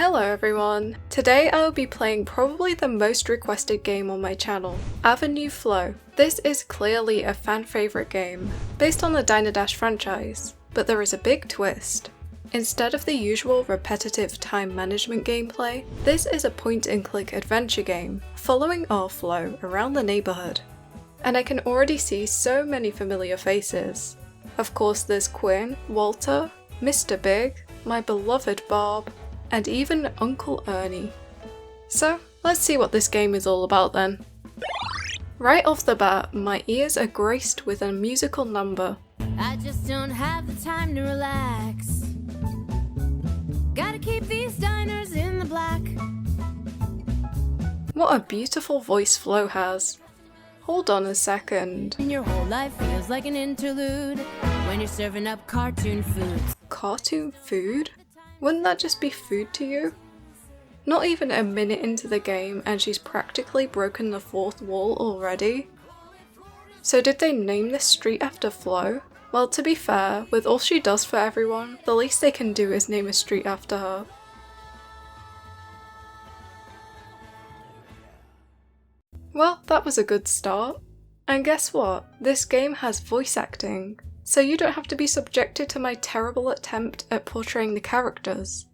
Hello everyone! Today I will be playing probably the most requested game on my channel, Avenue Flo. This is clearly a fan favourite game, based on the Diner Dash franchise, but there is a big twist. Instead of the usual repetitive time management gameplay, this is a point-and-click adventure game, following our Flo around the neighbourhood. And I can already see so many familiar faces. Of course there's Quinn, Walter, Mr. Big, my beloved Bob, and even Uncle Ernie. So, let's see what this game is all about then. Right off the bat, my ears are graced with a musical number. I just don't have the time to relax. Gotta keep these diners in the black. What a beautiful voice Flo has. Hold on a second. Your whole life feels like an interlude when you're serving up cartoon foods. Cartoon food? Wouldn't that just be food to you? Not even a minute into the game and she's practically broken the fourth wall already? So did they name this street after Flo? Well, to be fair, with all she does for everyone, the least they can do is name a street after her. Well, that was a good start. And guess what? This game has voice acting. So you don't have to be subjected to my terrible attempt at portraying the characters.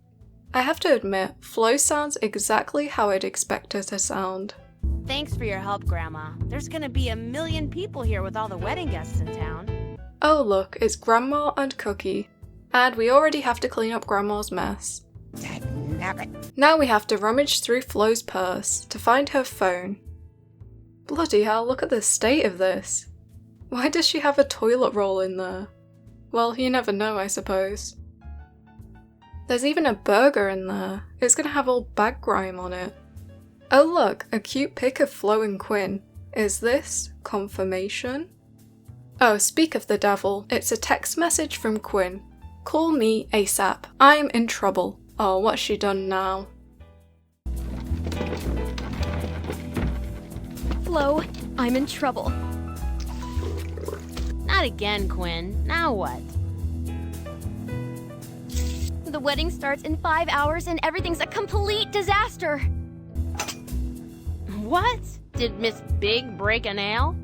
I have to admit, Flo sounds exactly how I'd expect her to sound. Thanks for your help, Grandma. There's gonna be 1 million people here with all the wedding guests in town. Oh look, it's Grandma and Cookie. And we already have to clean up Grandma's mess. Now we have to rummage through Flo's purse to find her phone. Bloody hell, look at the state of this. Why does she have a toilet roll in there? Well, you never know, I suppose. There's even a burger in there. It's gonna have all bag grime on it. Oh look, a cute pic of Flo and Quinn. Is this confirmation? Oh, speak of the devil, it's a text message from Quinn. Call me ASAP. I'm in trouble. Oh, what's she done now? Flo, I'm in trouble. Not again, Quinn. Now what? The wedding starts in 5 hours and everything's a complete disaster. What? Did Miss Big break a nail?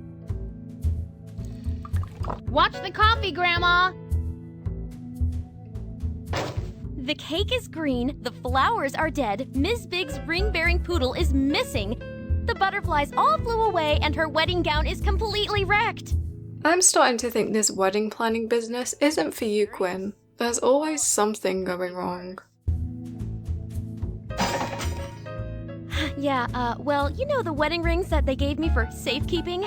Watch the coffee, Grandma! The cake is green, the flowers are dead, Miss Big's ring-bearing poodle is missing, the butterflies all flew away, and her wedding gown is completely wrecked. I'm starting to think this wedding planning business isn't for you, Quinn. There's always something going wrong. Yeah, well, you know the wedding rings that they gave me for safekeeping?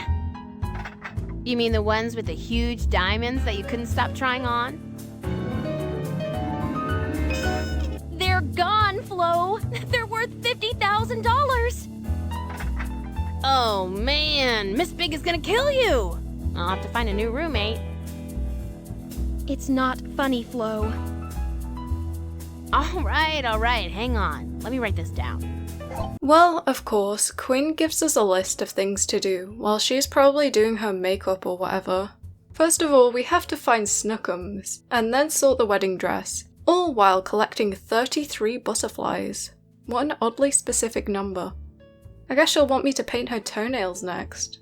You mean the ones with the huge diamonds that you couldn't stop trying on? They're gone, Flo! They're worth $50,000! Oh man, Miss Big is gonna kill you! I'll have to find a new roommate. It's not funny, Flo. Alright, hang on. Let me write this down. Well, of course, Quinn gives us a list of things to do while she's probably doing her makeup or whatever. First of all, we have to find Snookums, and then sort the wedding dress, all while collecting 33 butterflies. What an oddly specific number. I guess she'll want me to paint her toenails next.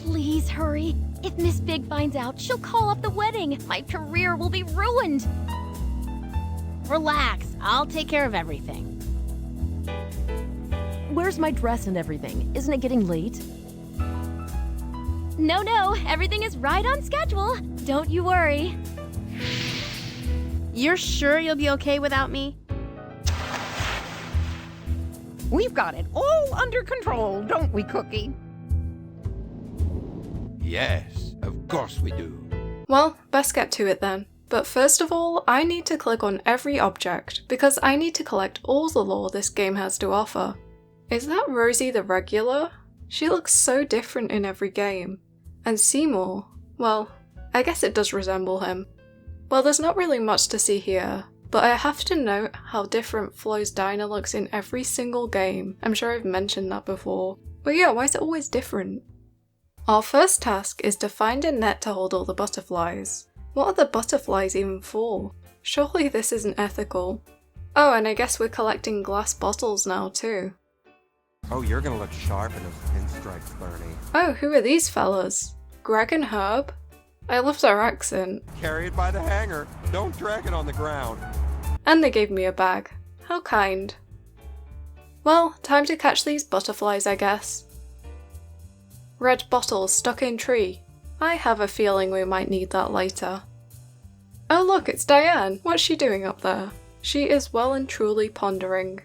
Please hurry. If Miss Big finds out, she'll call off the wedding. My career will be ruined. Relax, I'll take care of everything. Where's my dress and everything? Isn't it getting late? No, everything is right on schedule. Don't you worry. You're sure you'll be okay without me? We've got it all under control, don't we, Cookie? Yes, of course we do. Well, best get to it then. But first of all, I need to click on every object, because I need to collect all the lore this game has to offer. Is that Rosie the regular? She looks so different in every game. And Seymour, well, I guess it does resemble him. Well, there's not really much to see here, but I have to note how different Flo's diner looks in every single game. I'm sure I've mentioned that before. But yeah, why is it always different? Our first task is to find a net to hold all the butterflies. What are the butterflies even for? Surely this isn't ethical. Oh, and I guess we're collecting glass bottles now too. Oh, you're gonna look sharp in those pinstripes, Bernie. Oh, who are these fellas? Greg and Herb? I love their accent. Carry it by the hanger. Don't drag it on the ground. And they gave me a bag. How kind. Well, time to catch these butterflies, I guess. Red bottle stuck in tree. I have a feeling we might need that later. Oh look, it's Diane. What's she doing up there? She is well and truly pondering.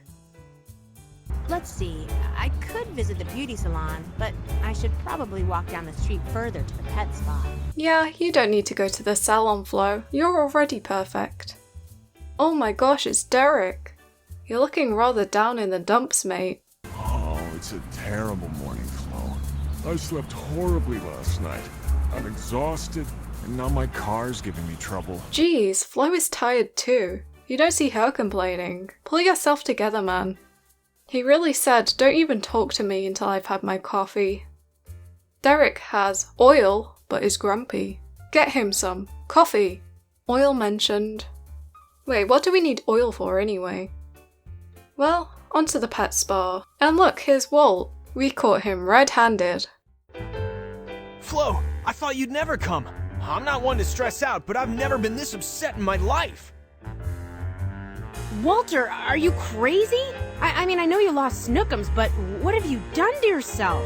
Let's see, I could visit the beauty salon, but I should probably walk down the street further to the pet spa. Yeah, you don't need to go to the salon, Flo. You're already perfect. Oh my gosh, it's Derek. You're looking rather down in the dumps, mate. Oh, it's a terrible morning, Flo. I slept horribly last night. I'm exhausted, and now my car's giving me trouble. Jeez, Flo is tired too. You don't see her complaining. Pull yourself together, man. He really said, don't even talk to me until I've had my coffee. Derek has oil, but is grumpy. Get him some. Coffee. Oil mentioned. Wait, what do we need oil for anyway? Well, onto the pet spa. And look, here's Walt. We caught him red-handed. Flo, I thought you'd never come. I'm not one to stress out, but I've never been this upset in my life. Walter, are you crazy? I mean, I know you lost Snookums, but what have you done to yourself?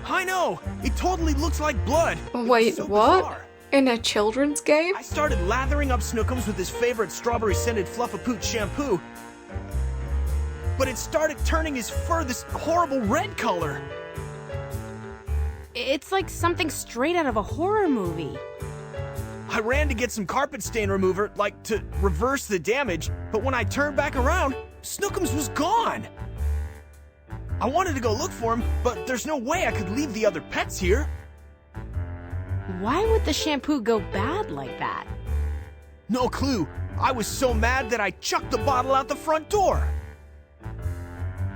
I know! It totally looks like blood. It was Wait, so what? bizarre. In a children's game? I started lathering up Snookums with his favorite strawberry-scented Fluff-a-Pooch shampoo, but it started turning his fur this horrible red color. It's like something straight out of a horror movie. I ran to get some carpet stain remover, like to reverse the damage, but when I turned back around, Snookums was gone. I wanted to go look for him, but there's no way I could leave the other pets here. Why would the shampoo go bad like that? No clue. I was so mad that I chucked the bottle out the front door.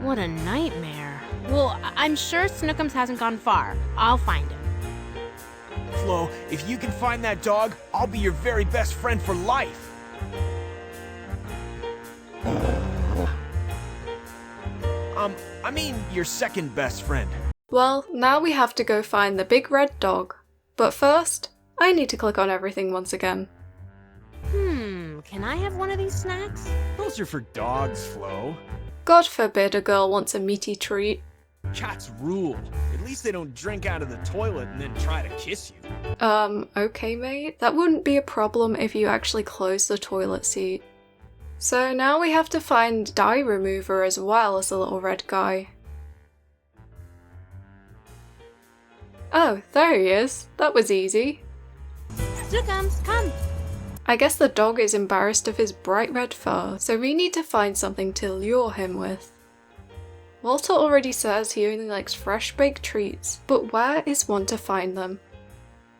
What a nightmare. Well, I'm sure Snookums hasn't gone far. I'll find him. Flo, if you can find that dog, I'll be your very best friend for life. I mean, your second best friend. Well, now we have to go find the big red dog. But first, I need to click on everything once again. Can I have one of these snacks? Those are for dogs, Flo. God forbid a girl wants a meaty treat. Cats rule. At least they don't drink out of the toilet and then try to kiss you. Okay mate, that wouldn't be a problem if you actually closed the toilet seat. So now we have to find dye remover as well as the little red guy. Oh, there he is. That was easy. Snookums, come! I guess the dog is embarrassed of his bright red fur, so we need to find something to lure him with. Walter already says he only likes fresh baked treats, but where is one to find them?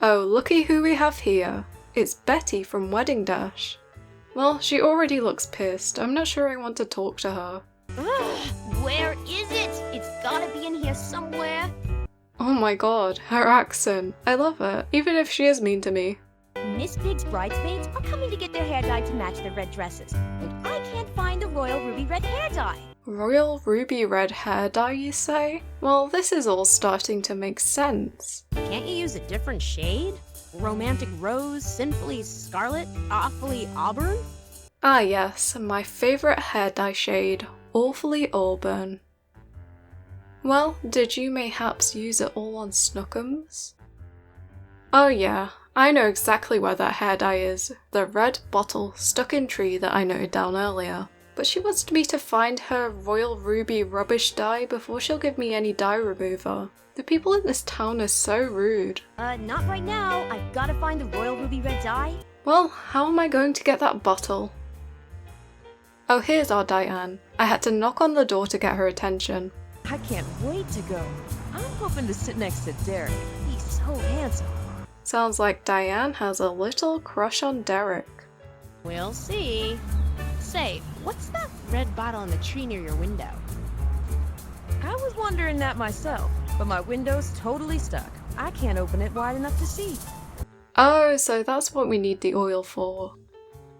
Oh, looky who we have here. It's Betty from Wedding Dash. Well, she already looks pissed. I'm not sure I want to talk to her. Where is it? It's gotta be in here somewhere. Oh my god, her accent. I love it, even if she is mean to me. Miss Pig's bridesmaids are coming to get their hair dyed to match their red dresses, and I can't find the royal ruby red hair dye. Royal ruby red hair dye, you say? Well, this is all starting to make sense. Can't you use a different shade? Romantic rose, sinfully scarlet, awfully auburn? Ah yes, my favourite hair dye shade, awfully auburn. Well, did you mayhaps use it all on Snookums? Oh yeah, I know exactly where that hair dye is. The red bottle stuck in tree that I noted down earlier. But she wants me to find her royal ruby rubbish dye before she'll give me any dye remover. The people in this town are so rude. Not right now. I've gotta find the royal ruby red dye. Well, how am I going to get that bottle? Oh, here's our Diane. I had to knock on the door to get her attention. I can't wait to go. I'm hoping to sit next to Derek. He's so handsome. Sounds like Diane has a little crush on Derek. We'll see. Say, what's that red bottle in the tree near your window? I was wondering that myself, but my window's totally stuck. I can't open it wide enough to see. Oh, so that's what we need the oil for.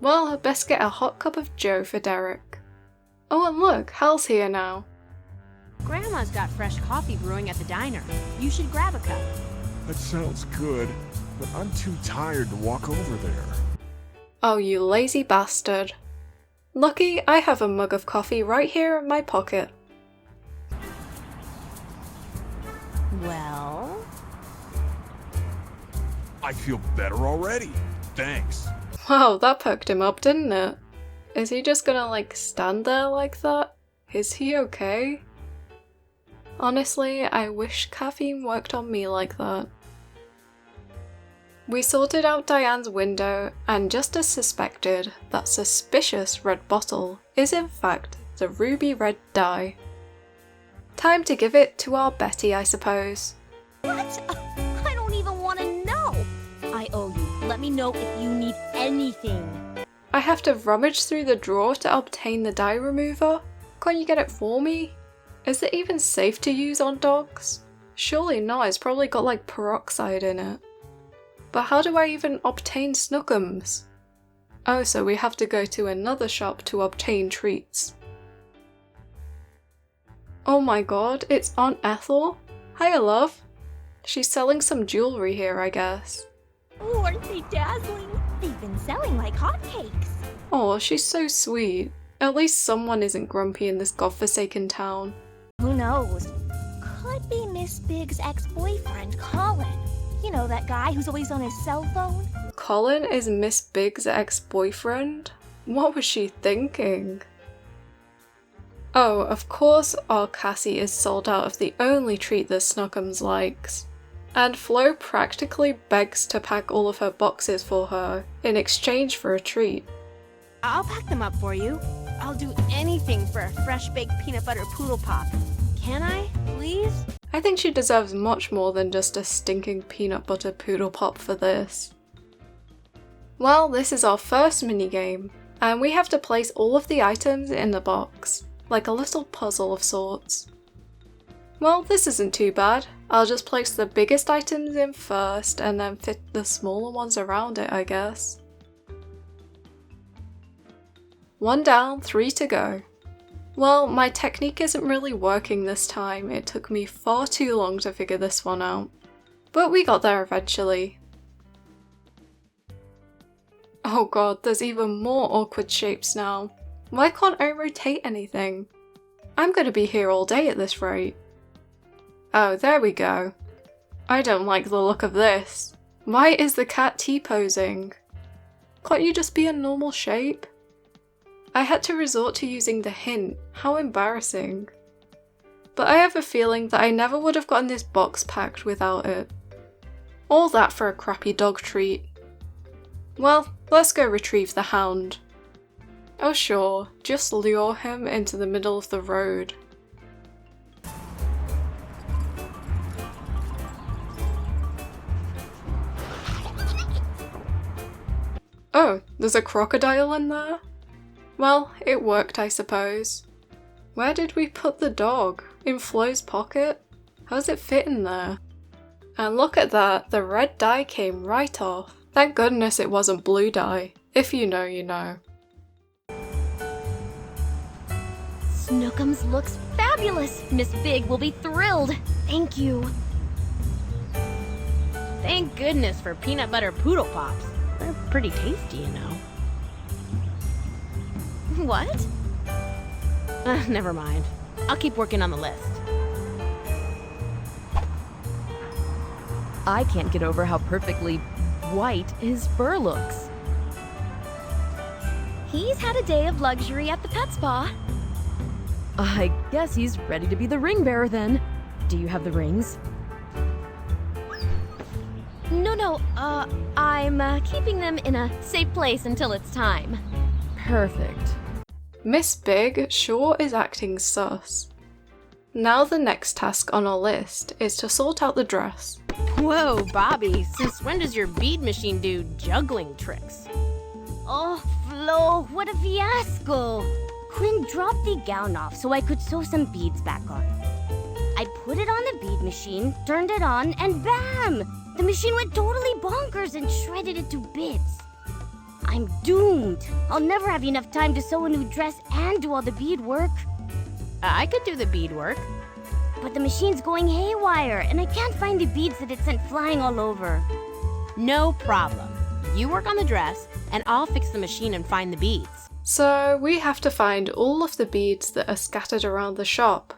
Well, I best get a hot cup of joe for Derek. Oh, and look, Hal's here now. Grandma's got fresh coffee brewing at the diner. You should grab a cup. That sounds good, but I'm too tired to walk over there. Oh, you lazy bastard. Lucky, I have a mug of coffee right here in my pocket. Well? I feel better already. Thanks. Wow, that perked him up, didn't it? Is he just gonna like stand there like that? Is he okay? Honestly, I wish caffeine worked on me like that. We sorted out Diane's window, and just as suspected, that suspicious red bottle is in fact the ruby red dye. Time to give it to our Betty, I suppose. What? I don't even want to know. I owe you. Let me know if you need anything. I have to rummage through the drawer to obtain the dye remover? Can't you get it for me? Is it even safe to use on dogs? Surely not, it's probably got like peroxide in it. But how do I even obtain Snookums? Oh, so we have to go to another shop to obtain treats. Oh my god, it's Aunt Ethel? Hiya, love. She's selling some jewellery here, I guess. Ooh, aren't they dazzling? They've been selling like hotcakes. Oh, she's so sweet. At least someone isn't grumpy in this godforsaken town. Who knows? Could be Miss Big's ex-boyfriend, Colin. You know, that guy who's always on his cell phone? Colin is Miss Big's ex-boyfriend? What was she thinking? Oh, of course our Cassie is sold out of the only treat that Snookums likes. And Flo practically begs to pack all of her boxes for her in exchange for a treat. I'll pack them up for you. I'll do anything for a fresh baked peanut butter poodle pop. Can I, please? I think she deserves much more than just a stinking peanut butter poodle pop for this. Well, this is our first minigame, and we have to place all of the items in the box, like a little puzzle of sorts. Well, this isn't too bad. I'll just place the biggest items in first and then fit the smaller ones around it, I guess. 1 down, 3 to go. Well, my technique isn't really working this time. It took me far too long to figure this one out. But we got there eventually. Oh god, there's even more awkward shapes now. Why can't I rotate anything? I'm gonna be here all day at this rate. Oh, there we go. I don't like the look of this. Why is the cat T-posing? Can't you just be a normal shape? I had to resort to using the hint. How embarrassing. But I have a feeling that I never would have gotten this box packed without it. All that for a crappy dog treat. Well, let's go retrieve the hound. Oh sure, just lure him into the middle of the road. Oh, there's a crocodile in there? Well, it worked, I suppose. Where did we put the dog? In Flo's pocket? How does it fit in there? And look at that, the red dye came right off. Thank goodness it wasn't blue dye. If you know, you know. Snookums looks fabulous! Miss Big will be thrilled! Thank you! Thank goodness for peanut butter poodle pops. They're pretty tasty, you know. What? Never mind. I'll keep working on the list. I can't get over how perfectly white his fur looks. He's had a day of luxury at the pet spa. I guess he's ready to be the ring bearer then. Do you have the rings? No, I'm keeping them in a safe place until it's time. Perfect. Miss Big sure is acting sus. Now the next task on our list is to sort out the dress. Whoa, Bobby, since when does your bead machine do juggling tricks? Oh, Flo, what a fiasco! Quinn dropped the gown off so I could sew some beads back on. I put it on the bead machine, turned it on, and bam! The machine went totally bonkers and shredded it to bits. I'm doomed. I'll never have enough time to sew a new dress and do all the beadwork. I could do the beadwork. But the machine's going haywire, and I can't find the beads that it sent flying all over. No problem. You work on the dress, and I'll fix the machine and find the beads. So we have to find all of the beads that are scattered around the shop.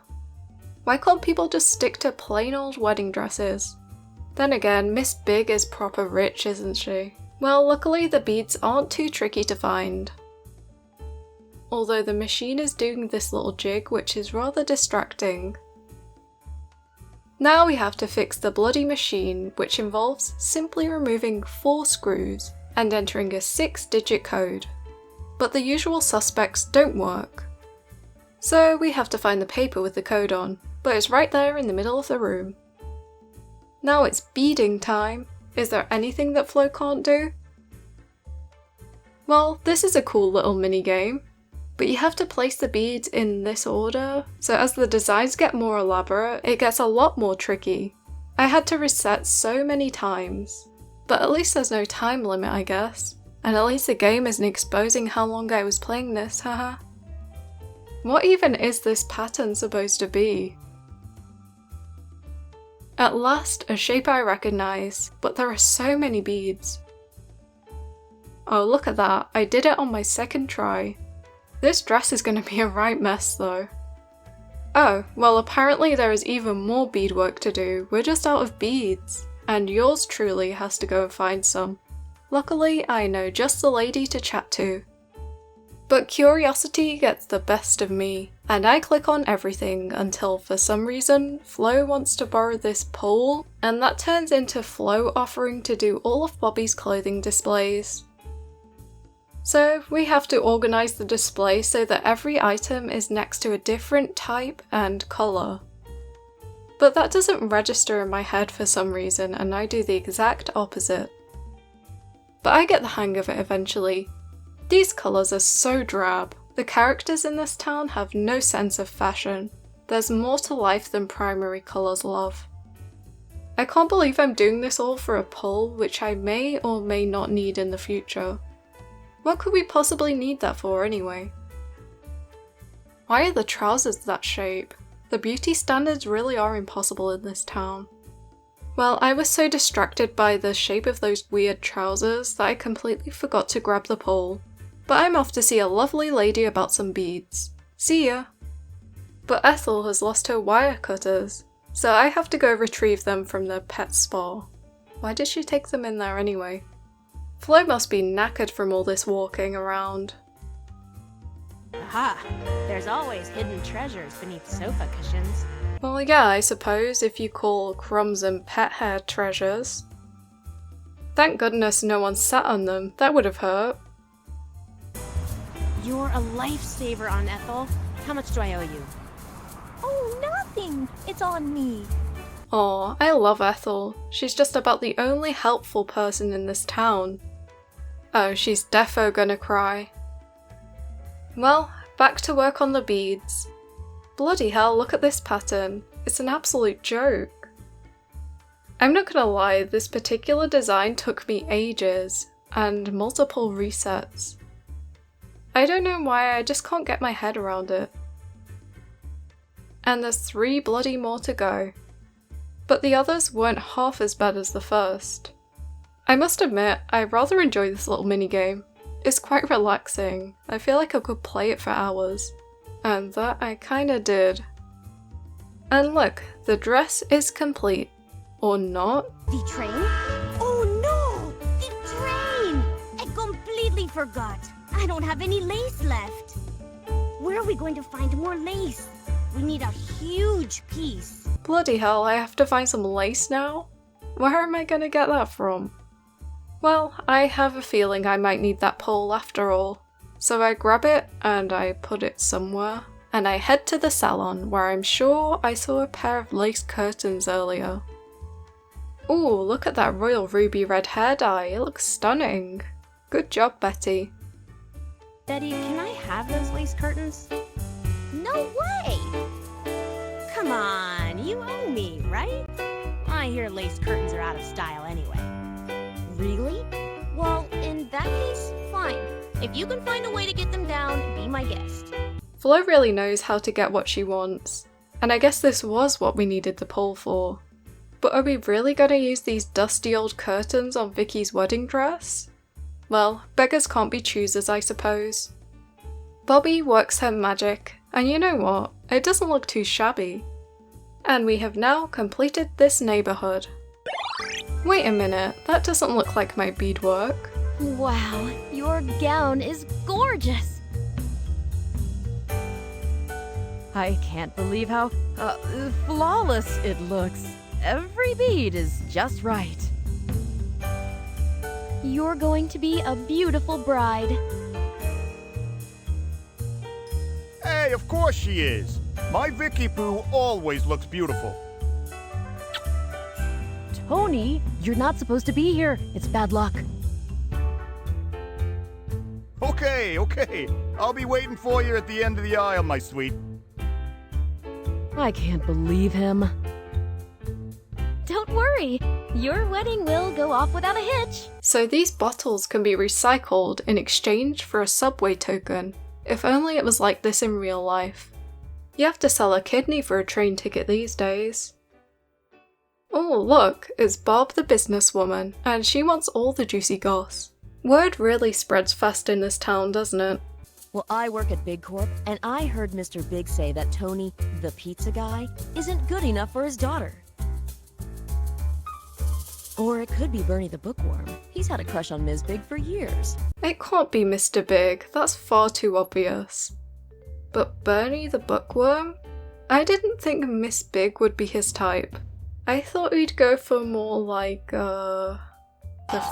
Why can't people just stick to plain old wedding dresses? Then again, Miss Big is proper rich, isn't she? Well, luckily the beads aren't too tricky to find. Although the machine is doing this little jig, which is rather distracting. Now we have to fix the bloody machine, which involves simply removing 4 screws and entering a 6-digit code. But the usual suspects don't work. So we have to find the paper with the code on, but it's right there in the middle of the room. Now it's beading time. Is there anything that Flo can't do? Well, this is a cool little mini game. But you have to place the beads in this order, so as the designs get more elaborate, it gets a lot more tricky. I had to reset so many times. But at least there's no time limit, I guess. And at least the game isn't exposing how long I was playing this, haha. What even is this pattern supposed to be? At last, a shape I recognise, but there are so many beads. Oh, look at that, I did it on my second try. This dress is going to be a right mess though. Oh, well apparently there is even more beadwork to do, we're just out of beads, and yours truly has to go and find some. Luckily, I know just the lady to chat to. But curiosity gets the best of me, and I click on everything until for some reason Flo wants to borrow this pole, and that turns into Flo offering to do all of Bobby's clothing displays. So we have to organise the display so that every item is next to a different type and colour. But that doesn't register in my head for some reason, and I do the exact opposite. But I get the hang of it eventually. These colours are so drab. The characters in this town have no sense of fashion. There's more to life than primary colours love. I can't believe I'm doing this all for a pull, which I may or may not need in the future. What could we possibly need that for anyway? Why are the trousers that shape? The beauty standards really are impossible in this town. Well, I was so distracted by the shape of those weird trousers that I completely forgot to grab the pole. But I'm off to see a lovely lady about some beads. See ya! But Ethel has lost her wire cutters, so I have to go retrieve them from the pet spa. Why did she take them in there anyway? Flo must be knackered from all this walking around. Aha! There's always hidden treasures beneath sofa cushions. Well, yeah, I suppose if you call crumbs and pet hair treasures. Thank goodness no one sat on them, that would have hurt. You're a lifesaver, Aunt Ethel. How much do I owe you? Oh, nothing. It's on me. Aw, I love Ethel. She's just about the only helpful person in this town. Oh, she's defo gonna cry. Well, back to work on the beads. Bloody hell, look at this pattern. It's an absolute joke. I'm not gonna lie, this particular design took me ages, and multiple resets. I don't know why, I just can't get my head around it. And there's 3 bloody more to go. But the others weren't half as bad as the first. I must admit, I rather enjoy this little minigame. It's quite relaxing. I feel like I could play it for hours. And that I kinda did. And look, the dress is complete. Or not. The train? Oh no! The train! I completely forgot. I don't have any lace left. Where are we going to find more lace? We need a huge piece. Bloody hell, I have to find some lace now? Where am I gonna get that from? Well, I have a feeling I might need that pole after all. So I grab it and I put it somewhere. And I head to the salon where I'm sure I saw a pair of lace curtains earlier. Ooh, look at that royal ruby red hair dye, it looks stunning. Good job, Betty. Betty, can I have those lace curtains? No way! Come on, you owe me, right? I hear lace curtains are out of style anyway. Really? Well, in that case, fine. If you can find a way to get them down, be my guest. Flo really knows how to get what she wants, and I guess this was what we needed the pole for. But are we really gonna use these dusty old curtains on Vicky's wedding dress? Well, beggars can't be choosers, I suppose. Bobby works her magic, and you know what? It doesn't look too shabby. And we have now completed this neighbourhood. Wait a minute, that doesn't look like my beadwork. Wow, your gown is gorgeous. I can't believe how flawless it looks. Every bead is just right. You're going to be a beautiful bride. Hey, of course she is. My Vicky Pooh always looks beautiful. Tony, you're not supposed to be here. It's bad luck. Okay. I'll be waiting for you at the end of the aisle, my sweet. I can't believe him. Don't worry, your wedding will go off without a hitch. So these bottles can be recycled in exchange for a subway token. If only it was like this in real life. You have to sell a kidney for a train ticket these days. Oh look, it's Bob the businesswoman, and she wants all the juicy goss. Word really spreads fast in this town, doesn't it? Well, I work at Big Corp, and I heard Mr. Big say that Tony, the pizza guy, isn't good enough for his daughter. Or it could be Bernie the bookworm. He's had a crush on Ms. Big for years. It can't be Mr. Big, that's far too obvious. But Bernie the bookworm? I didn't think Miss Big would be his type. I thought we'd go for more like, the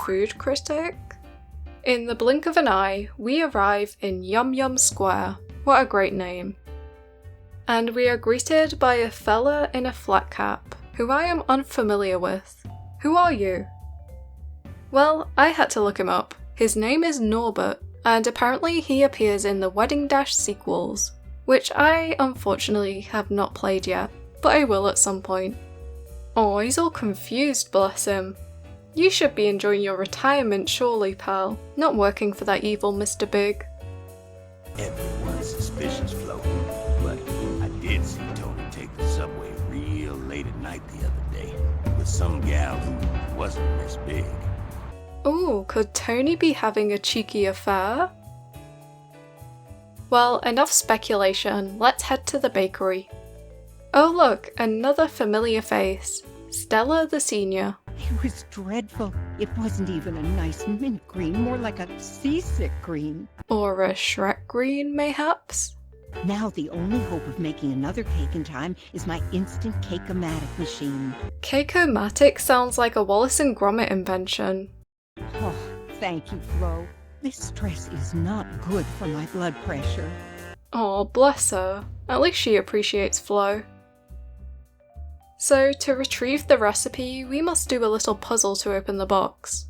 food critic? In the blink of an eye, we arrive in Yum Yum Square. What a great name. And we are greeted by a fella in a flat cap, who I am unfamiliar with. Who are you? Well, I had to look him up. His name is Norbert, and apparently he appears in the Wedding Dash sequels, which I unfortunately have not played yet, but I will at some point. Oh, he's all confused, bless him. You should be enjoying your retirement surely, pal, not working for that evil Mr. Big. Everyone's suspicious, Flo, but I did see Tony take the subway real late at night the other day with some gal who wasn't Miss Big. Ooh, could Tony be having a cheeky affair? Well, enough speculation, let's head to the bakery. Oh look, another familiar face, Stella the Senior. It was dreadful. It wasn't even a nice mint green, more like a seasick green. Or a Shrek green, mayhaps? Now the only hope of making another cake in time is my instant cake-o-matic machine. Cake-o-matic sounds like a Wallace and Gromit invention. Oh, thank you, Flo. This stress is not good for my blood pressure. Oh, bless her. At least she appreciates Flo. So, to retrieve the recipe, we must do a little puzzle to open the box.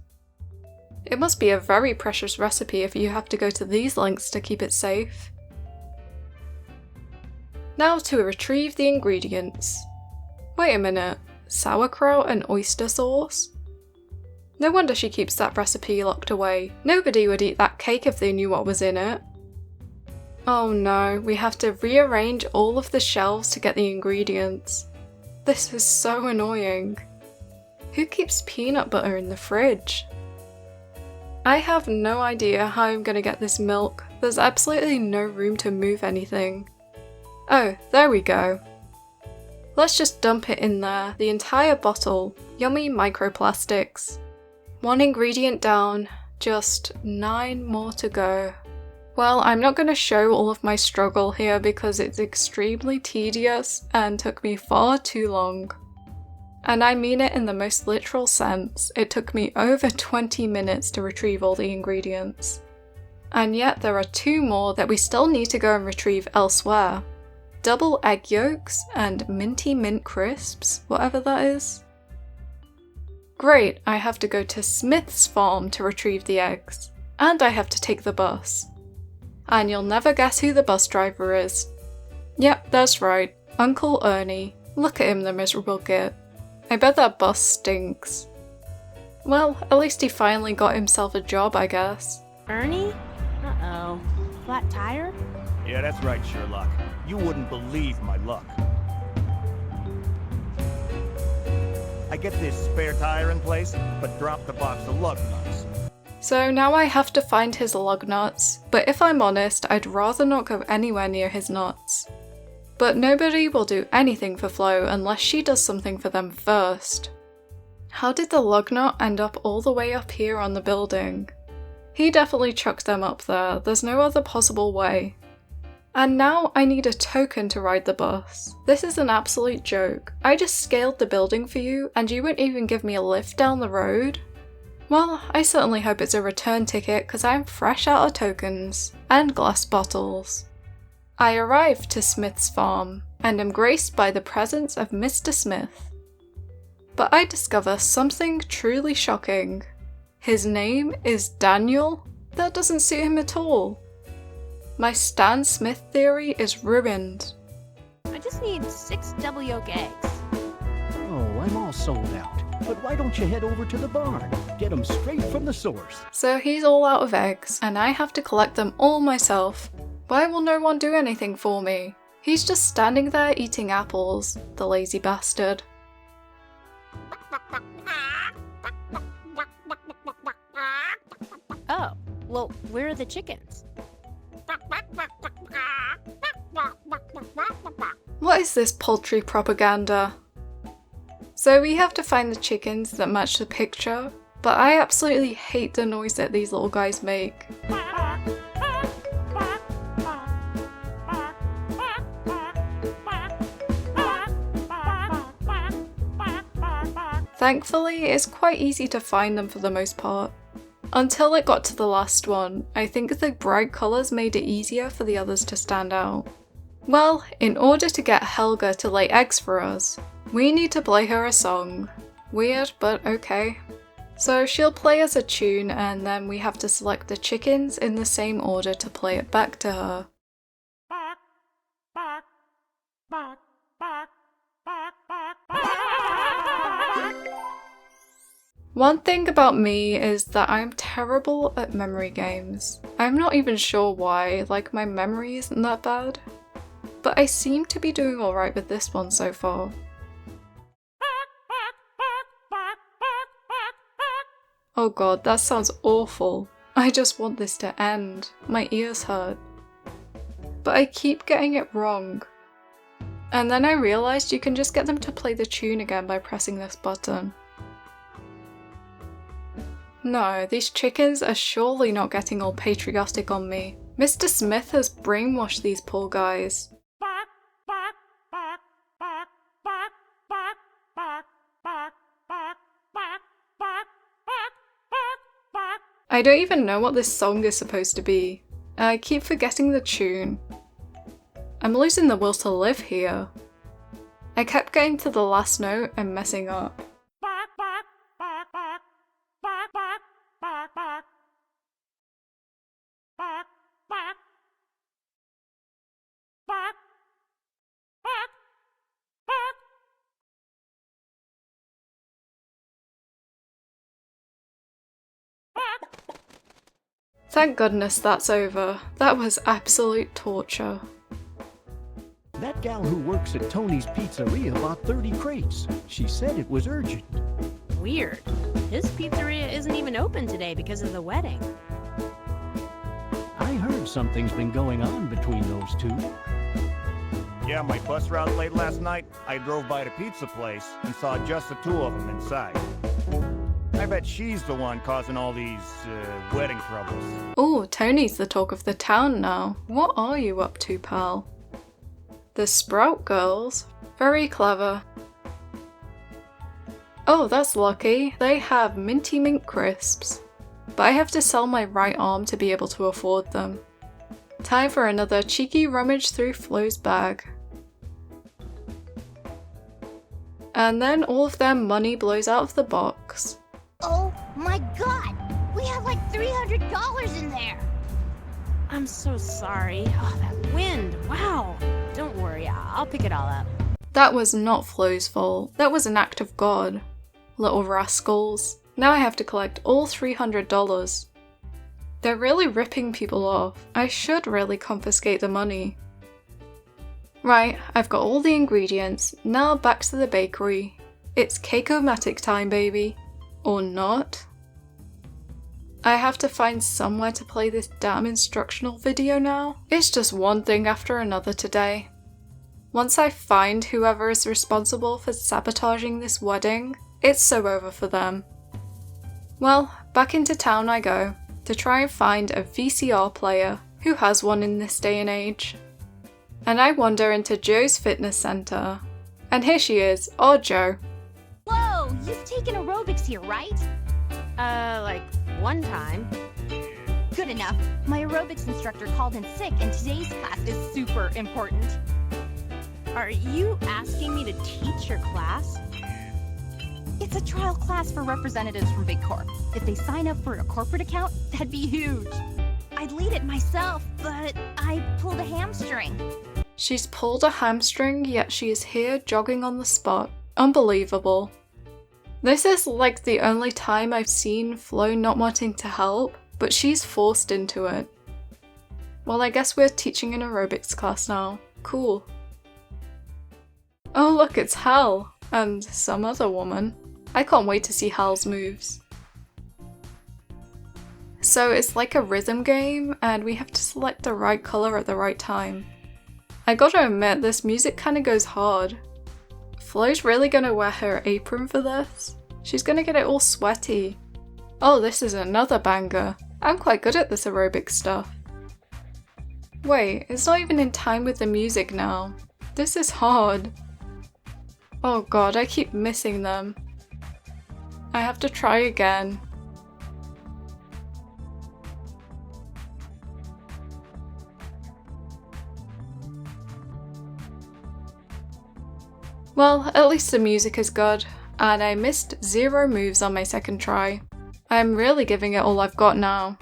It must be a very precious recipe if you have to go to these lengths to keep it safe. Now to retrieve the ingredients. Wait a minute, sauerkraut and oyster sauce? No wonder she keeps that recipe locked away. Nobody would eat that cake if they knew what was in it. Oh no, we have to rearrange all of the shelves to get the ingredients. This is so annoying. Who keeps peanut butter in the fridge? I have no idea how I'm gonna get this milk. There's absolutely no room to move anything. Oh, there we go. Let's just dump it in there, the entire bottle. Yummy microplastics. One ingredient down, just 9 more to go. Well, I'm not going to show all of my struggle here because it's extremely tedious and took me far too long. And I mean it in the most literal sense, it took me over 20 minutes to retrieve all the ingredients. And yet there are 2 more that we still need to go and retrieve elsewhere. Double egg yolks and minty mint crisps, whatever that is. Great, I have to go to Smith's farm to retrieve the eggs. And I have to take the bus. And you'll never guess who the bus driver is. Yep, that's right, Uncle Ernie. Look at him, the miserable git. I bet that bus stinks. Well, at least he finally got himself a job, I guess. Ernie? Uh-oh. Flat tire? Yeah, that's right, Sherlock. You wouldn't believe my luck. I get this spare tire in place, but dropped the box of lug nuts. So now I have to find his lug nuts, but if I'm honest, I'd rather not go anywhere near his nuts. But nobody will do anything for Flo unless she does something for them first. How did the lug nut end up all the way up here on the building? He definitely chucked them up there, there's no other possible way. And now I need a token to ride the bus. This is an absolute joke. I just scaled the building for you and you wouldn't even give me a lift down the road? Well, I certainly hope it's a return ticket because I'm fresh out of tokens and glass bottles. I arrive to Smith's farm and am graced by the presence of Mr. Smith. But I discover something truly shocking. His name is Daniel? That doesn't suit him at all. My Stan Smith theory is ruined. I just need 6 double yolk eggs. Oh, I'm all sold out. But why don't you head over to the barn? Get them straight from the source. So he's all out of eggs, and I have to collect them all myself. Why will no one do anything for me? He's just standing there eating apples, the lazy bastard. Oh, well, where are the chickens? What is this poultry propaganda? So we have to find the chickens that match the picture, but I absolutely hate the noise that these little guys make. Thankfully, it's quite easy to find them for the most part. Until it got to the last one, I think the bright colours made it easier for the others to stand out. Well, in order to get Helga to lay eggs for us, we need to play her a song. Weird, but okay. So she'll play us a tune and then we have to select the chickens in the same order to play it back to her. One thing about me is that I'm terrible at memory games. I'm not even sure why, like my memory isn't that bad. But I seem to be doing alright with this one so far. Oh god, that sounds awful. I just want this to end. My ears hurt. But I keep getting it wrong. And then I realised you can just get them to play the tune again by pressing this button. No, these chickens are surely not getting all patriotic on me. Mr. Smith has brainwashed these poor guys. I don't even know what this song is supposed to be. I keep forgetting the tune. I'm losing the will to live here. I kept getting to the last note and messing up. Thank goodness that's over. That was absolute torture. That gal who works at Tony's Pizzeria bought 30 crates. She said it was urgent. Weird. His pizzeria isn't even open today because of the wedding. I heard something's been going on between those two. Yeah, my bus route late last night, I drove by the pizza place and saw just the two of them inside. I bet she's the one causing all these, wedding troubles. Ooh, Tony's the talk of the town now. What are you up to, pal? The Sprout Girls? Very clever. Oh, that's lucky. They have minty mint crisps. But I have to sell my right arm to be able to afford them. Time for another cheeky rummage through Flo's bag. And then all of their money blows out of the box. Oh my god! We have like $300 in there! I'm so sorry. Oh, that wind. Wow. Don't worry, I'll pick it all up. That was not Flo's fault. That was an act of God. Little rascals. Now I have to collect all $300. They're really ripping people off. I should really confiscate the money. Right, I've got all the ingredients. Now back to the bakery. It's cake-o-matic time, baby. Or not. I have to find somewhere to play this damn instructional video now. It's just one thing after another today. Once I find whoever is responsible for sabotaging this wedding, it's so over for them. Well, back into town I go, to try and find a VCR player who has one in this day and age. And I wander into Joe's fitness center. And here she is, our Joe. Whoa, you've taken aerobics here, right? Like one time. Good enough. My aerobics instructor called in sick and today's class is super important. Are you asking me to teach your class? It's a trial class for representatives from Big Corp. If they sign up for a corporate account, that'd be huge. I'd lead it myself, but I pulled a hamstring. She's pulled a hamstring, yet she is here jogging on the spot. Unbelievable. This is like the only time I've seen Flo not wanting to help, but she's forced into it. Well, I guess we're teaching an aerobics class now. Cool. Oh look, it's Hal! And some other woman. I can't wait to see Hal's moves. So it's like a rhythm game, and we have to select the right colour at the right time. I gotta admit, this music kinda goes hard. Flo's really gonna wear her apron for this? She's gonna get it all sweaty. Oh, this is another banger. I'm quite good at this aerobic stuff. Wait, it's not even in time with the music now. This is hard. Oh god, I keep missing them. I have to try again. Well, at least the music is good, and I missed 0 moves on my second try. I'm really giving it all I've got now.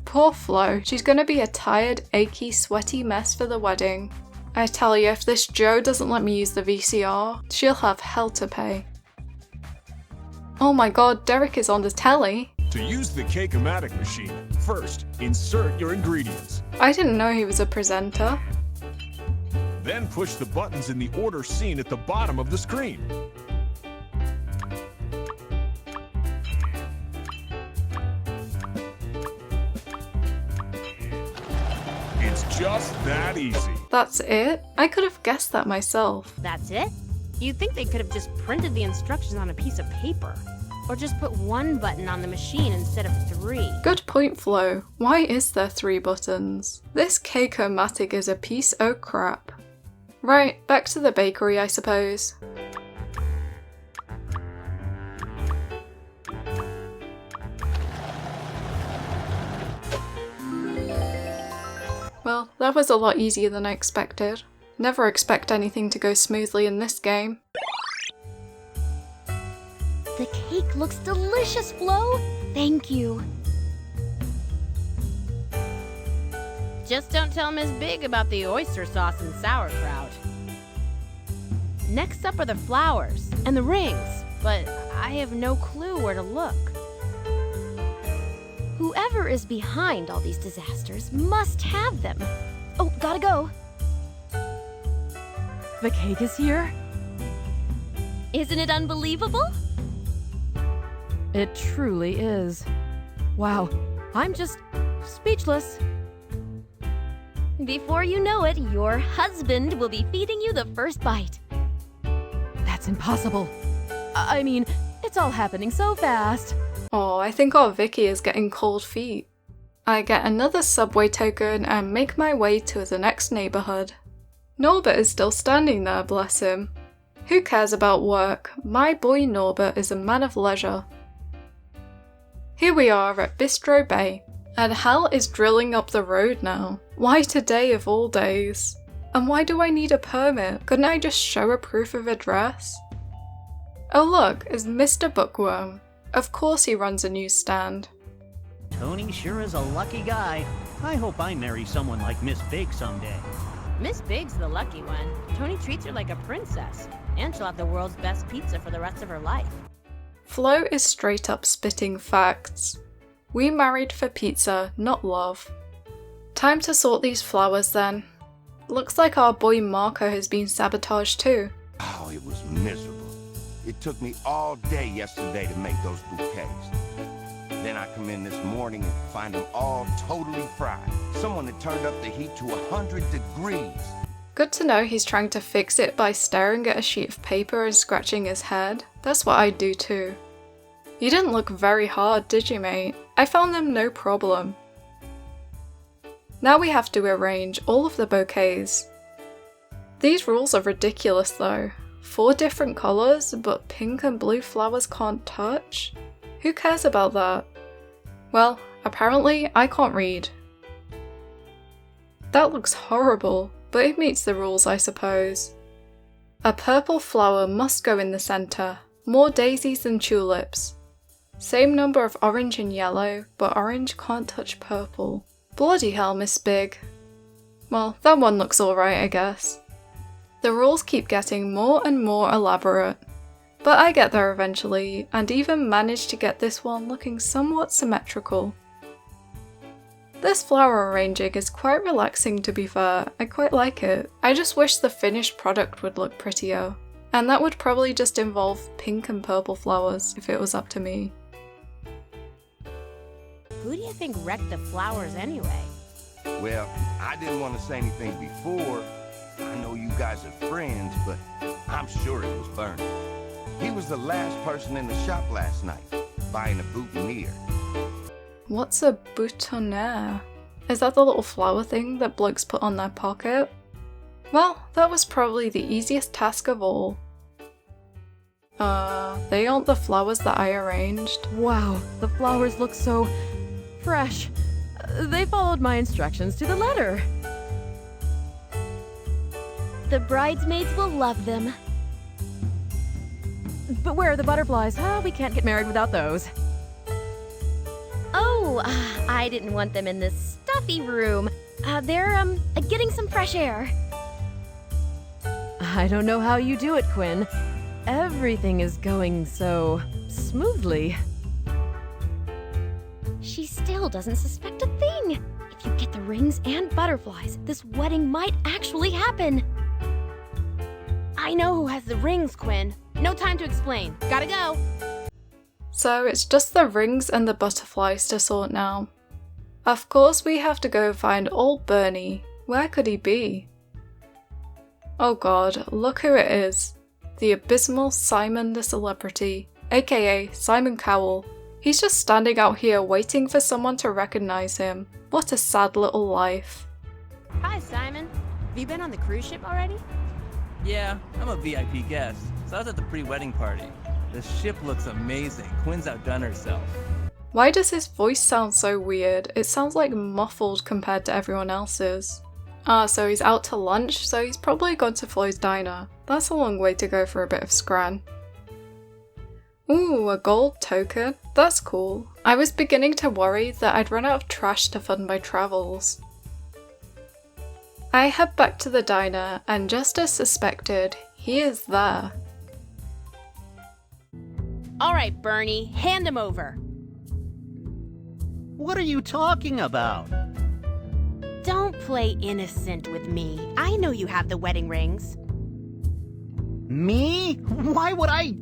Poor Flo, she's gonna be a tired, achy, sweaty mess for the wedding. I tell you, if this Joe doesn't let me use the VCR, she'll have hell to pay. Oh my god, Derek is on the telly. To use the cake-o-matic machine, first, insert your ingredients. I didn't know he was a presenter. Then push the buttons in the order seen at the bottom of the screen. It's just that easy. That's it? I could have guessed that myself. That's it? You'd think they could have just printed the instructions on a piece of paper. Or just put 1 button on the machine instead of 3. Good point, Flo. Why is there 3 buttons? This cake-o-matic is a piece o' crap. Right, back to the bakery, I suppose. Well, that was a lot easier than I expected. Never expect anything to go smoothly in this game. The cake looks delicious, Flo! Thank you. Just don't tell Miss Big about the oyster sauce and sauerkraut. Next up are the flowers and the rings, but I have no clue where to look. Whoever is behind all these disasters must have them. Oh, gotta go. The cake is here? Isn't it unbelievable? It truly is. Wow, I'm just speechless. Before you know it, your husband will be feeding you the first bite. That's impossible. I mean, it's all happening so fast. Oh, I think our Vicky is getting cold feet. I get another subway token and make my way to the next neighbourhood. Norbert is still standing there, bless him. Who cares about work? My boy Norbert is a man of leisure. Here we are at Bistro Bay, and Hal is drilling up the road now. Why today of all days? And why do I need a permit? Couldn't I just show a proof of address? Oh look, it's Mr. Bookworm. Of course he runs a newsstand. Tony sure is a lucky guy. I hope I marry someone like Miss Big someday. Miss Big's the lucky one. Tony treats her like a princess, and she'll have the world's best pizza for the rest of her life. Flo is straight up spitting facts. We married for pizza, not love. Time to sort these flowers then. Looks like our boy Marco has been sabotaged too. Oh, it was miserable. It took me all day yesterday to make those bouquets. Then I come in this morning and find them all totally fried. Someone had turned up the heat to 100 degrees. Good to know he's trying to fix it by staring at a sheet of paper and scratching his head. That's what I'd do too. You didn't look very hard, did you, mate? I found them no problem. Now we have to arrange all of the bouquets. These rules are ridiculous though. 4 different colours, but pink and blue flowers can't touch? Who cares about that? Well, apparently I can't read. That looks horrible, but it meets the rules, I suppose. A purple flower must go in the centre. More daisies than tulips. Same number of orange and yellow, but orange can't touch purple. Bloody hell, Miss Big. Well, that one looks alright, I guess. The rules keep getting more and more elaborate, but I get there eventually, and even managed to get this one looking somewhat symmetrical. This flower arranging is quite relaxing, to be fair. I quite like it. I just wish the finished product would look prettier, and that would probably just involve pink and purple flowers if it was up to me. Who do you think wrecked the flowers anyway? Well, I didn't want to say anything before. I know you guys are friends, but I'm sure it was Bernie. He was the last person in the shop last night, buying a boutonniere. What's a boutonniere? Is that the little flower thing that blokes put on their pocket? Well, that was probably the easiest task of all. They aren't the flowers that I arranged. Wow, the flowers look so fresh. They followed my instructions to the letter. The bridesmaids will love them. But where are the butterflies? We can't get married without those. Oh, I didn't want them in this stuffy room. They're getting some fresh air. I don't know how you do it, Quinn. Everything is going so smoothly. She still doesn't suspect a thing. If you get the rings and butterflies, this wedding might actually happen. I know who has the rings, Quinn. No time to explain. Gotta go. So it's just the rings and the butterflies to sort now. Of course we have to go find old Bernie. Where could he be? Oh god, look who it is. The abysmal Simon the Celebrity, aka Simon Cowell. He's just standing out here waiting for someone to recognize him. What a sad little life. Hi, Simon. Have you been on the cruise ship already? Yeah, I'm a VIP guest, so I was at the pre-wedding party. The ship looks amazing. Quinn's outdone herself. Why does his voice sound so weird? It sounds like muffled compared to everyone else's. So he's out to lunch, so he's probably gone to Flo's diner. That's a long way to go for a bit of scran. Ooh, a gold token. That's cool. I was beginning to worry that I'd run out of trash to fund my travels. I head back to the diner, and just as suspected, he is there. Alright, Bernie, hand him over. What are you talking about? Don't play innocent with me. I know you have the wedding rings. Me? Why would I?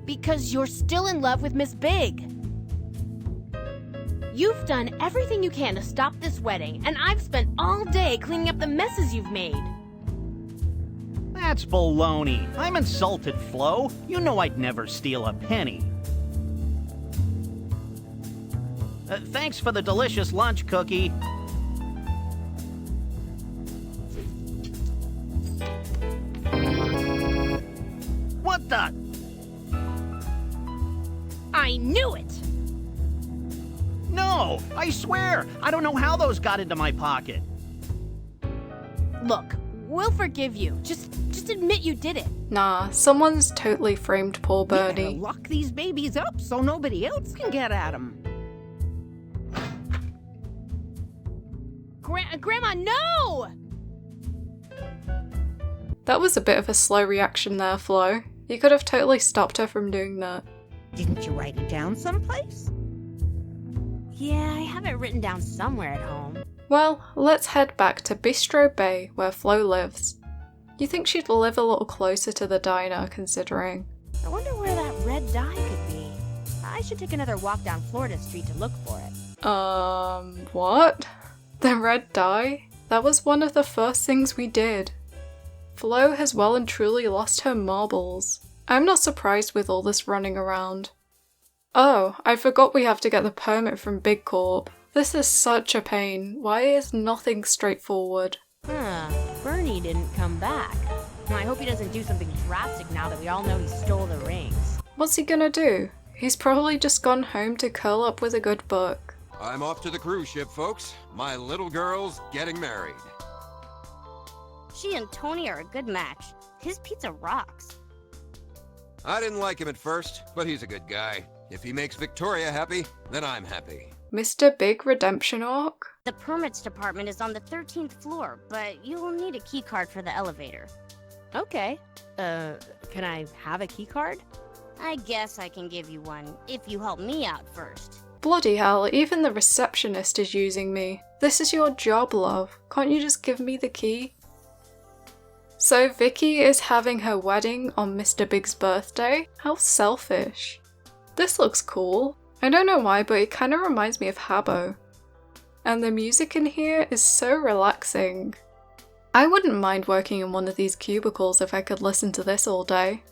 Because you're still in love with Miss Big. You've done everything you can to stop this wedding, and I've spent all day cleaning up the messes you've made. That's baloney. I'm insulted, Flo. You know I'd never steal a penny. Thanks for the delicious lunch, Cookie. What the? I knew it! No, I swear, I don't know how those got into my pocket. Look, we'll forgive you. Just admit you did it. Nah, someone's totally framed poor We better Bernie. lock these babies up so nobody else can get at them. Grandma, no! That was a bit of a slow reaction there, Flo. You could have totally stopped her from doing that. Didn't you write it down someplace? Yeah, I have it written down somewhere at home. Well, let's head back to Bistro Bay, where Flo lives. You think she'd live a little closer to the diner, considering. I wonder where that red dye could be. I should take another walk down Florida Street to look for it. What? The red dye? That was one of the first things we did. Flo has well and truly lost her marbles. I'm not surprised with all this running around. Oh, I forgot we have to get the permit from Big Corp. This is such a pain. Why is nothing straightforward? Bernie didn't come back. I hope he doesn't do something drastic now that we all know he stole the rings. What's he gonna do? He's probably just gone home to curl up with a good book. I'm off to the cruise ship, folks. My little girl's getting married. She and Tony are a good match. His pizza rocks. I didn't like him at first, but he's a good guy. If he makes Victoria happy, then I'm happy. Mr. Big redemption arc? The permits department is on the 13th floor, but you'll need a key card for the elevator. Okay. Can I have a key card? I guess I can give you one, if you help me out first. Bloody hell, even the receptionist is using me. This is your job, love. Can't you just give me the key? So Vicky is having her wedding on Mr. Big's birthday? How selfish. This looks cool. I don't know why, but it kind of reminds me of Habbo. And the music in here is so relaxing. I wouldn't mind working in one of these cubicles if I could listen to this all day.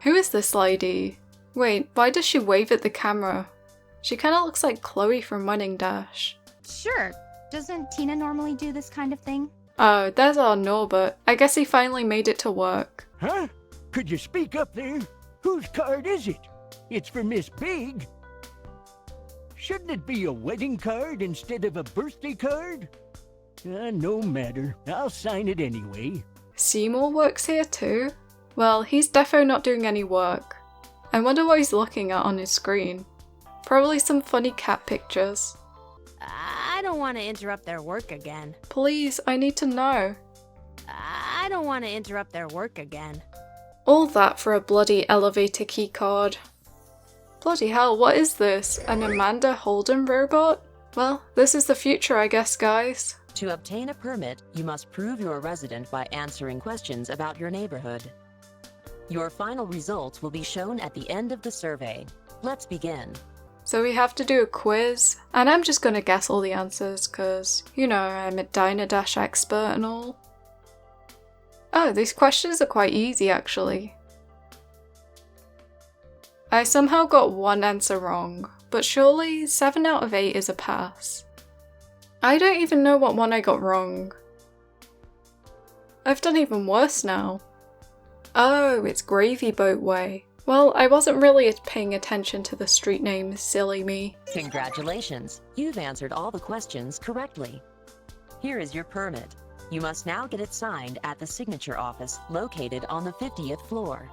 Who is this lady? Wait, why does she wave at the camera? She kind of looks like Chloe from Wedding Dash. Sure. Doesn't Tina normally do this kind of thing? Oh, there's our Norbert. I guess he finally made it to work. Huh? Could you speak up there? Whose card is it? It's for Miss Big. Shouldn't it be a wedding card instead of a birthday card? No matter. I'll sign it anyway. Seymour works here too? Well, he's defo not doing any work. I wonder what he's looking at on his screen. Probably some funny cat pictures. I don't want to interrupt their work again. Please, I need to know. I don't want to interrupt their work again. All that for a bloody elevator keycard. Bloody hell, what is this? An Amanda Holden robot? Well, this is the future, I guess, guys. To obtain a permit, you must prove you're a resident by answering questions about your neighborhood. Your final results will be shown at the end of the survey. Let's begin. So we have to do a quiz, and I'm just gonna guess all the answers, cause, you know, I'm a Diner Dash expert and all. Oh, these questions are quite easy, actually. I somehow got one answer wrong, but surely 7 out of 8 is a pass. I don't even know what one I got wrong. I've done even worse now. Oh, it's Gravy Boat Way. Well, I wasn't really paying attention to the street names, silly me. Congratulations, you've answered all the questions correctly. Here is your permit. You must now get it signed at the signature office located on the 50th floor.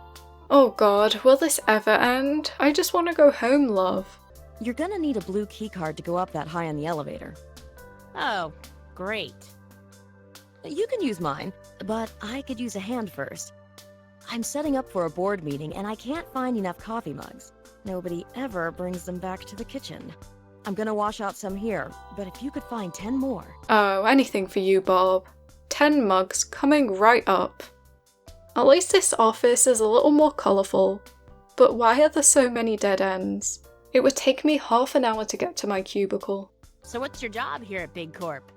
Oh god, will this ever end? I just want to go home, love. You're gonna need a blue keycard to go up that high in the elevator. Oh, great. You can use mine, but I could use a hand first. I'm setting up for a board meeting and I can't find enough coffee mugs. Nobody ever brings them back to the kitchen. I'm gonna wash out some here, but if you could find 10 more. Oh, anything for you, Bob. 10 mugs coming right up. At least this office is a little more colourful. But why are there so many dead ends? It would take me half an hour to get to my cubicle. So what's your job here at Big Corp?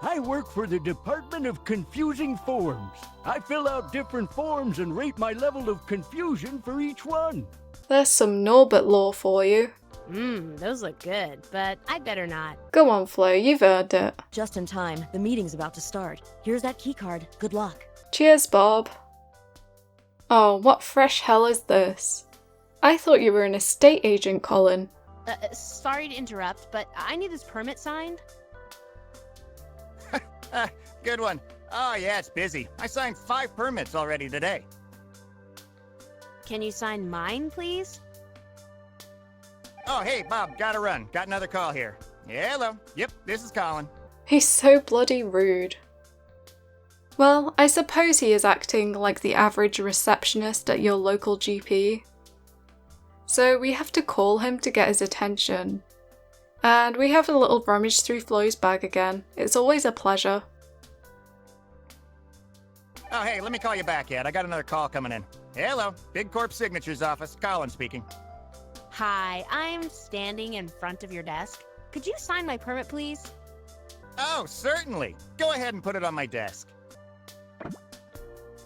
I work for the Department of Confusing Forms. I fill out different forms and rate my level of confusion for each one. There's some Norbert lore for you. Those look good, but I'd better not. Go on, Flo, you've earned it. Just in time, the meeting's about to start. Here's that keycard. Good luck. Cheers, Bob. Oh, what fresh hell is this? I thought you were an estate agent, Colin. Sorry to interrupt, but I need this permit signed. Good one. Oh yeah, it's busy. I signed 5 permits already today. Can you sign mine, please? Oh, hey, Bob, gotta run. Got another call here. Yeah, hello. Yep, this is Colin. He's so bloody rude. Well, I suppose he is acting like the average receptionist at your local GP. So we have to call him to get his attention. And we have a little rummage through Flo's bag again. It's always a pleasure. Oh, hey, let me call you back, Ed. I got another call coming in. Hello, Big Corp Signatures office. Colin speaking. Hi, I'm standing in front of your desk. Could you sign my permit, please? Oh, certainly. Go ahead and put it on my desk.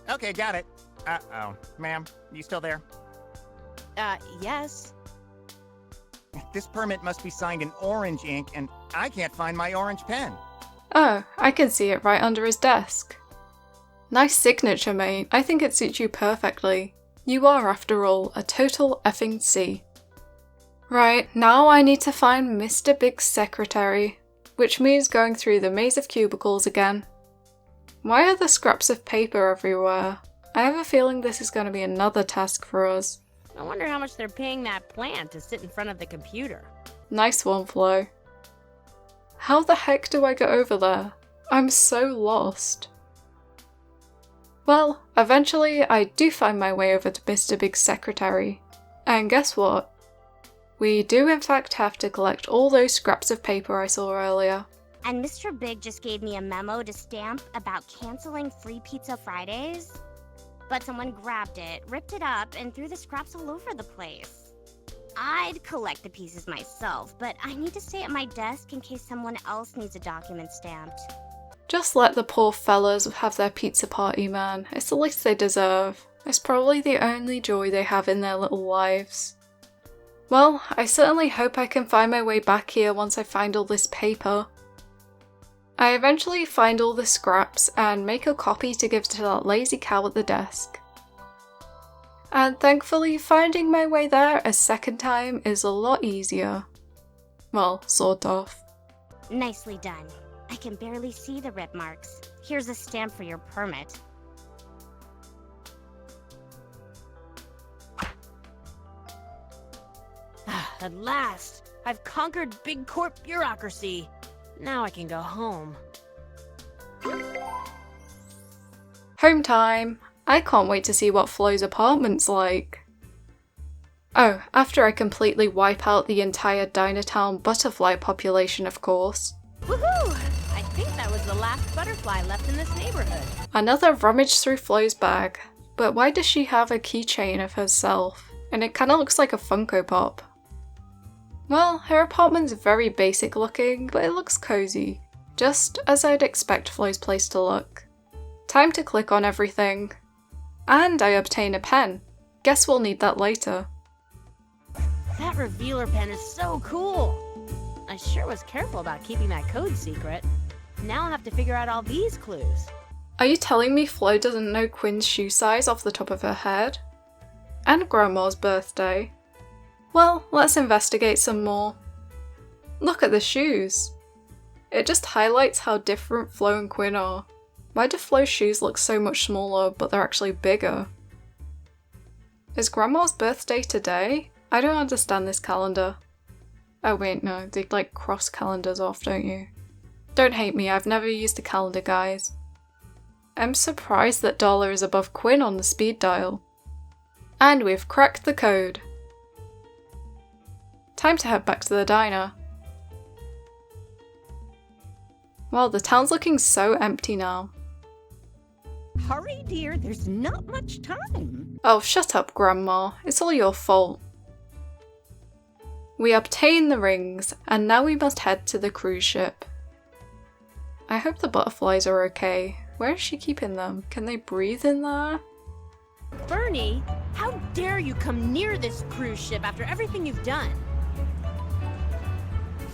Okay, got it. Uh-oh. Ma'am, you still there? Yes. This permit must be signed in orange ink, and I can't find my orange pen. Oh, I can see it right under his desk. Nice signature, mate. I think it suits you perfectly. You are, after all, a total effing C. Right, now I need to find Mr. Big's secretary, which means going through the maze of cubicles again. Why are there scraps of paper everywhere? I have a feeling this is going to be another task for us. I wonder how much they're paying that plant to sit in front of the computer. Nice one, Flo. How the heck do I get over there? I'm so lost. Well, eventually I do find my way over to Mr. Big's secretary. And guess what? We do in fact have to collect all those scraps of paper I saw earlier. And Mr. Big just gave me a memo to stamp about canceling Free Pizza Fridays. But someone grabbed it, ripped it up, and threw the scraps all over the place. I'd collect the pieces myself, but I need to stay at my desk in case someone else needs a document stamped. Just let the poor fellas have their pizza party, man. It's the least they deserve. It's probably the only joy they have in their little lives. Well, I certainly hope I can find my way back here once I find all this paper. I eventually find all the scraps and make a copy to give to that lazy cow at the desk. And thankfully, finding my way there a second time is a lot easier. Well, sort of. Nicely done. I can barely see the rip marks. Here's a stamp for your permit. At last! I've conquered Big Corp bureaucracy. Now I can go home. Home time! I can't wait to see what Flo's apartment's like. Oh, after I completely wipe out the entire Dinatown butterfly population, of course. Woohoo! I think that was the last butterfly left in this neighborhood. Another rummage through Flo's bag. But why does she have a keychain of herself? And it kinda looks like a Funko Pop. Well, her apartment's very basic looking, but it looks cozy. Just as I'd expect Flo's place to look. Time to click on everything. And I obtain a pen. Guess we'll need that later. That revealer pen is so cool! I sure was careful about keeping that code secret. Now I'll have to figure out all these clues. Are you telling me Flo doesn't know Quinn's shoe size off the top of her head? And Grandma's birthday? Well, let's investigate some more. Look at the shoes. It just highlights how different Flo and Quinn are. Why do Flo's shoes look so much smaller, but they're actually bigger? Is Grandma's birthday today? I don't understand this calendar. Oh wait, no, they like cross calendars off, don't you? Don't hate me, I've never used a calendar, guys. I'm surprised that Darla is above Quinn on the speed dial. And we've cracked the code. Time to head back to the diner. Well, the town's looking so empty now. Hurry, dear, there's not much time. Oh, shut up, Grandma. It's all your fault. We obtain the rings, and now we must head to the cruise ship. I hope the butterflies are okay. Where is she keeping them? Can they breathe in there? Bernie, how dare you come near this cruise ship after everything you've done?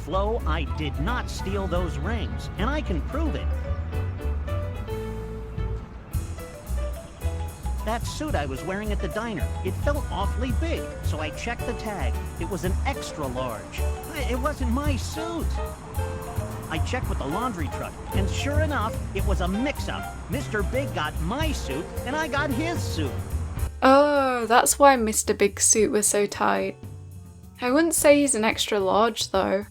Flo, I did not steal those rings, and I can prove it. That suit I was wearing at the diner, it felt awfully big, so I checked the tag. It was an extra large. It wasn't my suit. I checked with the laundry truck, and sure enough, it was a mix-up. Mr. Big got my suit, and I got his suit. Oh, that's why Mr. Big's suit was so tight. I wouldn't say he's an extra large, though.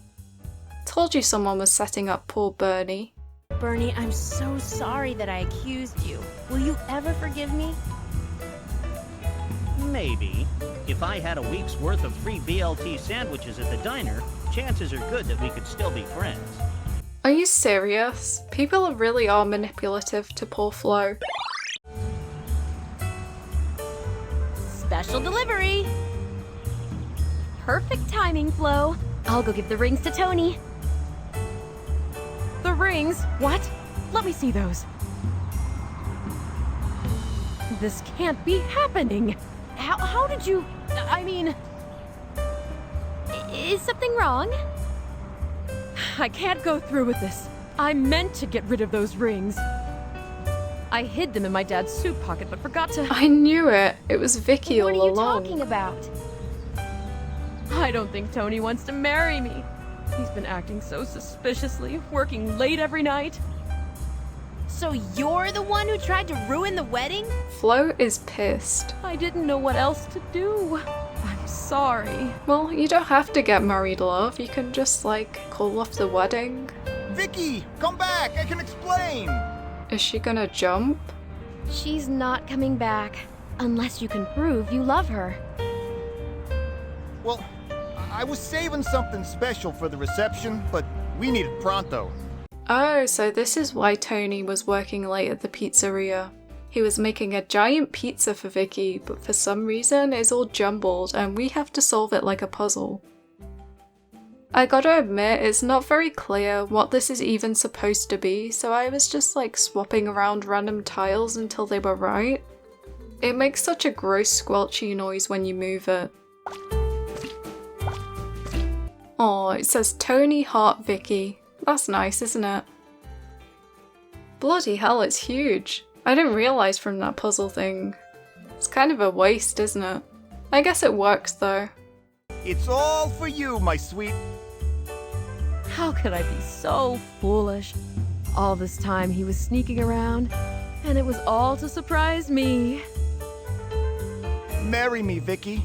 Told you someone was setting up poor Bernie. Bernie, I'm so sorry that I accused you. Will you ever forgive me? Maybe. If I had a week's worth of free BLT sandwiches at the diner, chances are good that we could still be friends. Are you serious? People really are manipulative to poor Flo. Special delivery! Perfect timing, Flo. I'll go give the rings to Tony. The rings? What? Let me see those. This can't be happening. How did you... I mean... Is something wrong? I can't go through with this. I meant to get rid of those rings. I hid them in my dad's suit pocket, but forgot to... I knew it. It was Vicky all along. What are you talking about? I don't think Tony wants to marry me. He's been acting so suspiciously, working late every night. So you're the one who tried to ruin the wedding? Flo is pissed. I didn't know what else to do. I'm sorry. Well, you don't have to get married, love. You can just, like, call off the wedding. Vicky, come back! I can explain! Is she gonna jump? She's not coming back. Unless you can prove you love her. Well, I was saving something special for the reception, but we need it pronto. Oh, so this is why Tony was working late at the pizzeria. He was making a giant pizza for Vicky, but for some reason it's all jumbled and we have to solve it like a puzzle. I gotta admit, it's not very clear what this is even supposed to be, so I was just like swapping around random tiles until they were right. It makes such a gross squelchy noise when you move it. Oh, it says Tony Heart Vicky. That's nice, isn't it? Bloody hell, it's huge. I didn't realise from that puzzle thing. It's kind of a waste, isn't it? I guess it works though. It's all for you, my sweet. How could I be so foolish? All this time he was sneaking around, and it was all to surprise me. Marry me, Vicky.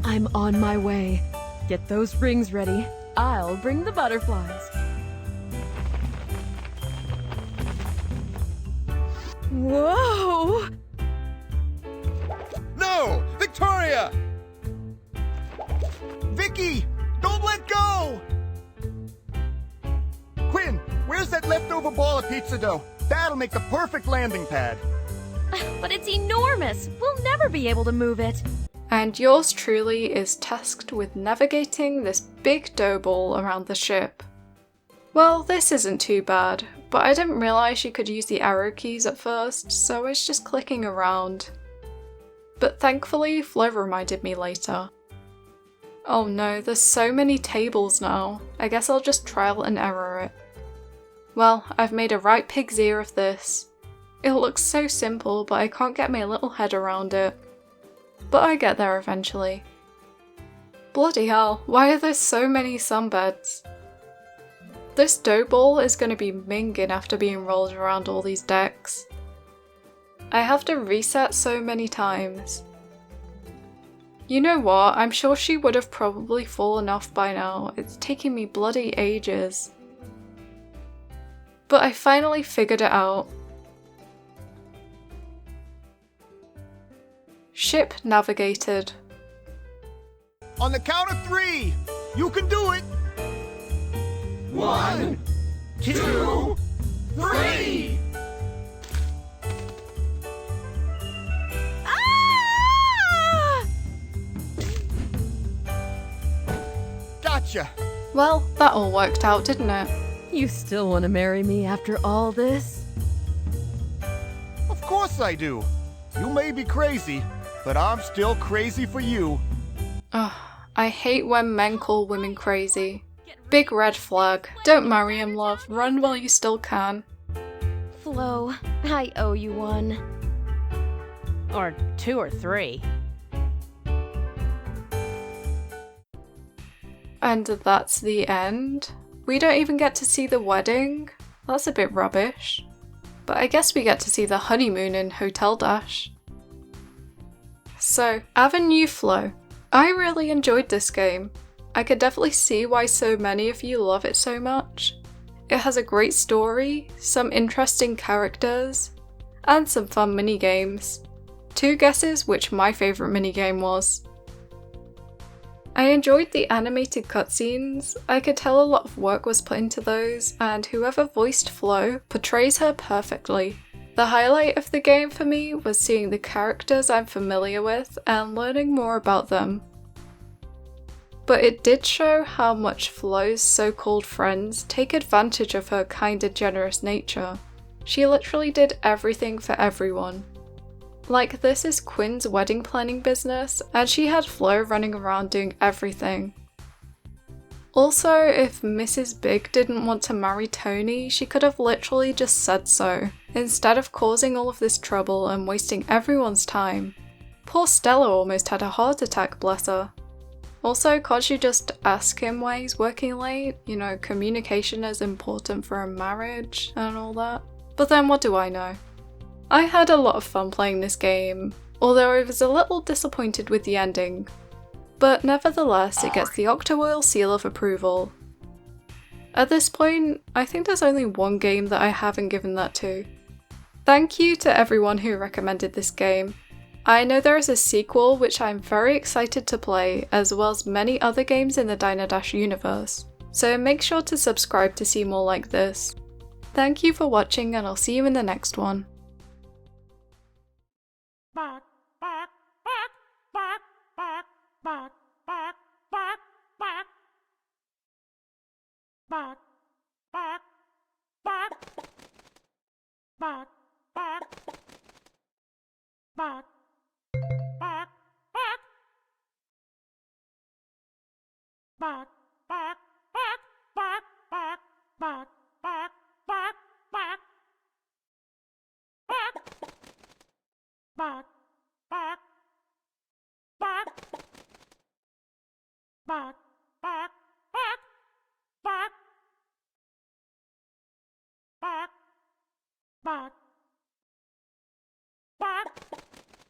I'm on my way. Get those rings ready. I'll bring the butterflies. Whoa! No! Victoria! Vicky! Don't let go! Quinn, where's that leftover ball of pizza dough? That'll make the perfect landing pad. But it's enormous. We'll never be able to move it. And yours truly is tasked with navigating this big dough ball around the ship. Well, this isn't too bad, but I didn't realise you could use the arrow keys at first, so I was just clicking around. But thankfully, Flo reminded me later. Oh no, there's so many tables now. I guess I'll just trial and error it. Well, I've made a right pig's ear of this. It looks so simple, but I can't get my little head around it. But I get there eventually. Bloody hell, why are there so many sunbeds? This dough ball is going to be minging after being rolled around all these decks. I have to reset so many times. You know what, I'm sure she would have probably fallen off by now. It's taking me bloody ages. But I finally figured it out. Ship navigated. On the count of 3, you can do it! 1, 2, 3! Ah! Gotcha! Well, that all worked out, didn't it? You still want to marry me after all this? Of course I do. You may be crazy, but I'm still crazy for you. Ugh, I hate when men call women crazy. Big red flag. Don't marry him, love. Run while you still can. Flo, I owe you one. Or 2 or 3. And that's the end. We don't even get to see the wedding. That's a bit rubbish. But I guess we get to see the honeymoon in Hotel Dash. So, Avenue Flo. I really enjoyed this game. I could definitely see why so many of you love it so much. It has a great story, some interesting characters, and some fun minigames. 2 guesses which my favourite minigame was. I enjoyed the animated cutscenes. I could tell a lot of work was put into those, and whoever voiced Flo portrays her perfectly. The highlight of the game for me was seeing the characters I'm familiar with and learning more about them. But it did show how much Flo's so-called friends take advantage of her kind and generous nature. She literally did everything for everyone. Like, this is Quinn's wedding planning business, and she had Flo running around doing everything. Also, if Mrs. Big didn't want to marry Tony, she could have literally just said so, instead of causing all of this trouble and wasting everyone's time. Poor Stella almost had a heart attack, bless her. Also, can't you just ask him why he's working late? You know, communication is important for a marriage and all that. But then what do I know? I had a lot of fun playing this game, although I was a little disappointed with the ending. But nevertheless, it gets the Octo-Oil seal of approval. At this point, I think there's only one game that I haven't given that to. Thank you to everyone who recommended this game. I know there is a sequel which I'm very excited to play, as well as many other games in the Diner Dash universe, so make sure to subscribe to see more like this. Thank you for watching, and I'll see you in the next one. Bark.